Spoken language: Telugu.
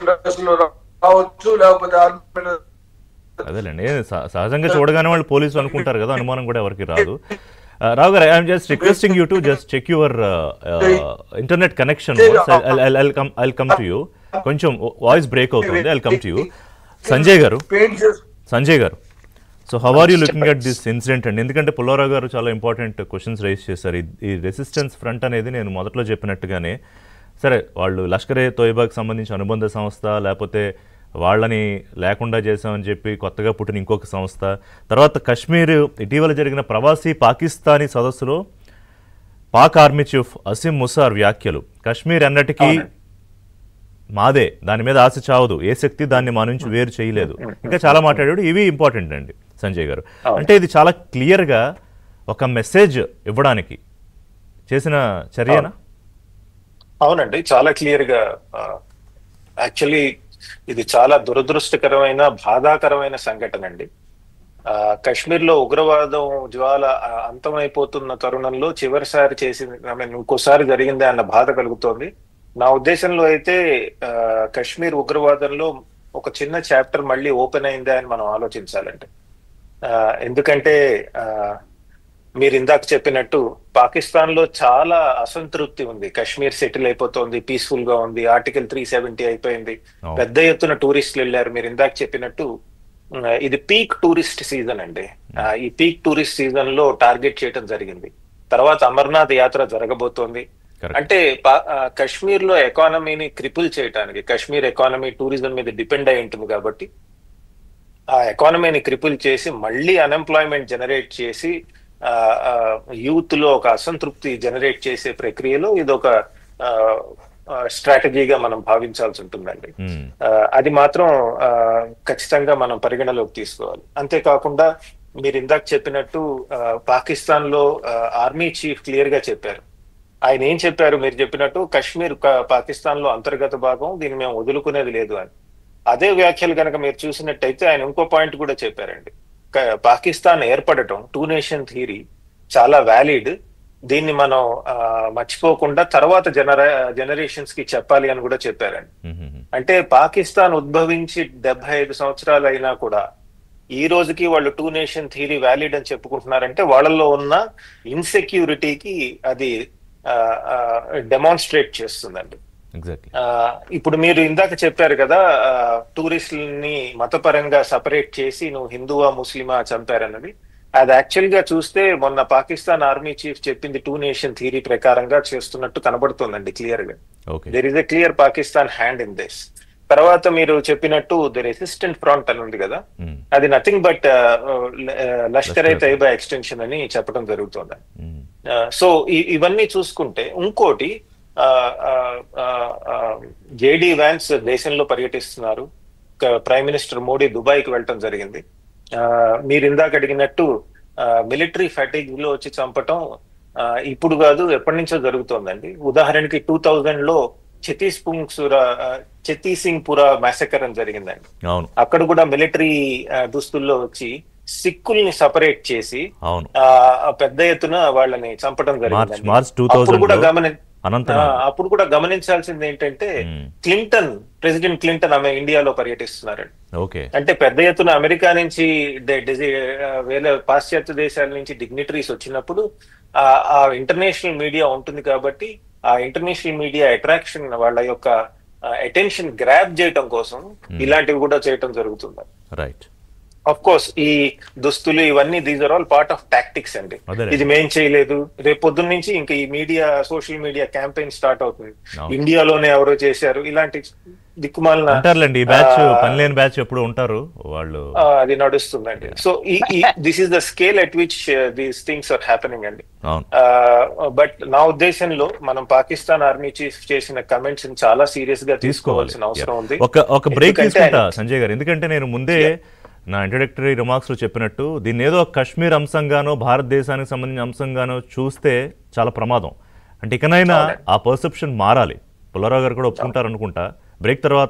డ్రెస్ లో రావచ్చు, లేకపోతే ఆర్మీ అదేలేండి, సహజంగా చూడగానే వాళ్ళు పోలీసులు అనుకుంటారు కదా, అనుమానం కూడా ఎవరికి రాదు. రావు గారు, I'm just requesting you to just check your internet connection. I'll come to you. కొంచెం వాయిస్ బ్రేక్ అవుతుంది. I'll come to you. Sanjay గారు, so how are you looking at this incident అండి? ఎందుకంటే పుల్లారావు గారు చాలా ఇంపార్టెంట్ క్వశ్చన్స్ రైజ్ చేశారు. ఈ రెసిస్టెన్స్ ఫ్రంట్ అనేది నేను మొదట్లో చెప్పినట్టుగానే, సరే వాళ్ళు లష్కరే తోయిబాకి సంబంధించి అనుబంధ సంస్థ, లేకపోతే వాళ్ళని లేకుండా చేశామని చెప్పి కొత్తగా పుట్టిన ఇంకొక సంస్థ, తర్వాత కశ్మీర్ ఇటీవల జరిగిన ప్రవాసీ పాకిస్తానీ సదస్సులో పాక్ ఆర్మీ చీఫ్ అసీం ముసార్ వ్యాఖ్యలు, కశ్మీర్ అన్నటికీ మాదే, దాని మీద ఆశ చావదు, ఏ శక్తి దాన్ని మా నుంచి వేరు చేయలేదు, ఇంకా చాలా మాట్లాడాడు. ఇవి ఇంపార్టెంట్ అండి సంజయ్ గారు. అంటే ఇది చాలా క్లియర్గా ఒక మెసేజ్ ఇవ్వడానికి చేసిన చర్యనా? అవునండి, చాలా క్లియర్గా. యాక్చువల్లీ ఇది చాలా దురదృష్టకరమైన, బాధాకరమైన సంఘటన అండి. కశ్మీర్ లో ఉగ్రవాదం జ్వాల అంతమైపోతున్న తరుణంలో చివరిసారి ఇంకోసారి జరిగిందే అన్న బాధ కలుగుతోంది. నా ఉద్దేశంలో అయితే కశ్మీర్ ఉగ్రవాదంలో ఒక చిన్న చాప్టర్ మళ్ళీ ఓపెన్ అయిందా అని మనం ఆలోచించాలండి. ఎందుకంటే మీరు ఇందాక చెప్పినట్టు పాకిస్తాన్ లో చాలా అసంతృప్తి ఉంది. కశ్మీర్ సెటిల్ అయిపోతుంది, పీస్ఫుల్ గా ఉంది, ఆర్టికల్ 370 అయిపోయింది, పెద్ద ఎత్తున టూరిస్టులు వెళ్ళారు. మీరు ఇందాక చెప్పినట్టు ఇది పీక్ టూరిస్ట్ సీజన్ అండి. ఈ పీక్ టూరిస్ట్ సీజన్ లో టార్గెట్ చేయడం జరిగింది. తర్వాత అమర్నాథ్ యాత్ర జరగబోతోంది. అంటే కశ్మీర్ లో ఎకానమీని క్రిపుల్ చేయడానికి, కశ్మీర్ ఎకానమీ టూరిజం మీద డిపెండ్ అయి ఉంటుంది కాబట్టి ఆ ఎకానమీని క్రిపుల్ చేసి మళ్ళీ అన్ఎంప్లాయ్మెంట్ జనరేట్ చేసి యూత్ లో ఒక అసంతృప్తి జనరేట్ చేసే ప్రక్రియలో ఇది ఒక స్ట్రాటజీగా మనం భావించాల్సి ఉంటుందండి. అది మాత్రం ఖచ్చితంగా మనం పరిగణలోకి తీసుకోవాలి. అంతేకాకుండా మీరు ఇందాక చెప్పినట్టు పాకిస్తాన్ లో ఆర్మీ చీఫ్ క్లియర్ గా చెప్పారు. ఆయన ఏం చెప్పారు? మీరు చెప్పినట్టు కశ్మీర్ పాకిస్తాన్ లో అంతర్గత భాగం, దీన్ని మేము వదులుకునేది లేదు అని. అదే వ్యాఖ్యలు కనుక మీరు చూసినట్టయితే ఆయన ఇంకో పాయింట్ కూడా చెప్పారండి. పాకిస్తాన్ ఏర్పడటం, 2 నేషన్ థియరీ చాలా వ్యాలిడ్, దీన్ని మనం మర్చిపోకుండా తర్వాత జనరేషన్స్ కి చెప్పాలి అని కూడా చెప్పారండి. అంటే పాకిస్తాన్ ఉద్భవించి 75 సంవత్సరాలు అయినా కూడా ఈ రోజుకి వాళ్ళు 2 నేషన్ థియరీ వ్యాలిడ్ అని చెప్పుకుంటున్నారంటే వాళ్ళల్లో ఉన్న ఇన్సెక్యూరిటీకి అది డెమాన్స్ట్రేట్ చేస్తుందండి. ఇప్పుడు మీరు ఇందాక చెప్పారు కదా, టూరిస్టులని మతపరంగా సపరేట్ చేసి నువ్వు హిందువా ముస్లిమా చంపారన్నది. అది యాక్చువల్ గా చూస్తే మొన్న పాకిస్తాన్ ఆర్మీ చీఫ్ చెప్పింది 2 నేషన్ థియరీ ప్రకారంగా చేస్తున్నట్టు కనబడుతుందండి క్లియర్ గా. There is a clear Pakistan hand in this. తర్వాత మీరు చెప్పినట్టు ది రెసిస్టెంట్ ఫ్రంట్ అని ఉంది కదా, అది nothing but Lashkar A Taiba extension అని చెప్పడం జరుగుతుంది. సో ఇవన్నీ చూసుకుంటే ఇంకోటి, జేడీ వ్యాన్స్ దేశంలో పర్యటిస్తున్నారు. ప్రైమ్ మినిస్టర్ మోడీ దుబాయ్కి వెళ్ళటం జరిగింది. మీరు ఇందాక అడిగినట్టు మిలిటరీ ఫ్యాటిగ్ లో వచ్చి చంపటం ఇప్పుడు కాదు, ఎప్పటి నుంచో జరుగుతోందండి. ఉదాహరణకి 2000 లో ఛత్తీసింగ్పుర మ్యాసకర్ అని జరిగిందండి. అక్కడ కూడా మిలిటరీ దుస్తుల్లో వచ్చి సిక్కుల్ని సపరేట్ చేసి పెద్ద ఎత్తున వాళ్ళని చంపడం జరిగింది. అప్పుడు కూడా గమనించాల్సింది ఏంటంటే ప్రెసిడెంట్ క్లింటన్ ఆమె ఇండియాలో పర్యటిస్తున్నారండి. అంటే పెద్ద ఎత్తున అమెరికా నుంచి వేరే పాశ్చాత్య దేశాల నుంచి డిగ్నిటరీస్ వచ్చినప్పుడు ఆ ఇంటర్నేషనల్ మీడియా ఉంటుంది కాబట్టి ఆ ఇంటర్నేషనల్ మీడియా అట్రాక్షన్, వాళ్ళ యొక్క అటెన్షన్ గ్రాబ్ చేయటం కోసం ఇలాంటివి కూడా చేయటం జరుగుతుంది. రైట్. ఆఫ్ కోర్స్ ఈ దుస్తులు ఇవన్నీ these are all part of tactics అండి. ఇది మేం చేయలేదు, రేపు పొద్దున్న నుంచి ఇంకా ఈ media, social media campaign start అవుతుంది, ఇండియాలోనే ఎవరో చేశారు, ఇలాంటి దిక్కుమాలిన బ్యాచ్ ఎప్పుడు ఉంటారు వాళ్ళు, అది నడుస్తుందండి. So this is the scale at which these things are happening అండి. బట్ నా ఉద్దేశంలో మనం పాకిస్తాన్ ఆర్మీ చీఫ్ చేసిన కమెంట్స్ చాలా సీరియస్ గా తీసుకోవాల్సిన అవసరం ఉంది. ఒక బ్రేక్ తీసుకుంటా సంజయ్ గారు, ఎందుకంటే నేను ముందే నా ఇంట్రడక్టరీ రిమార్క్స్లో చెప్పినట్టు దీన్ని ఏదో కశ్మీర్ అంశంగానో భారతదేశానికి సంబంధించిన అంశంగానో చూస్తే చాలా ప్రమాదం. అంటే ఇకనైనా ఆ పర్సెప్షన్ మారాలి. పుల్లారావు గారు కూడా ఒప్పుకుంటారు అనుకుంటా. బ్రేక్ తర్వాత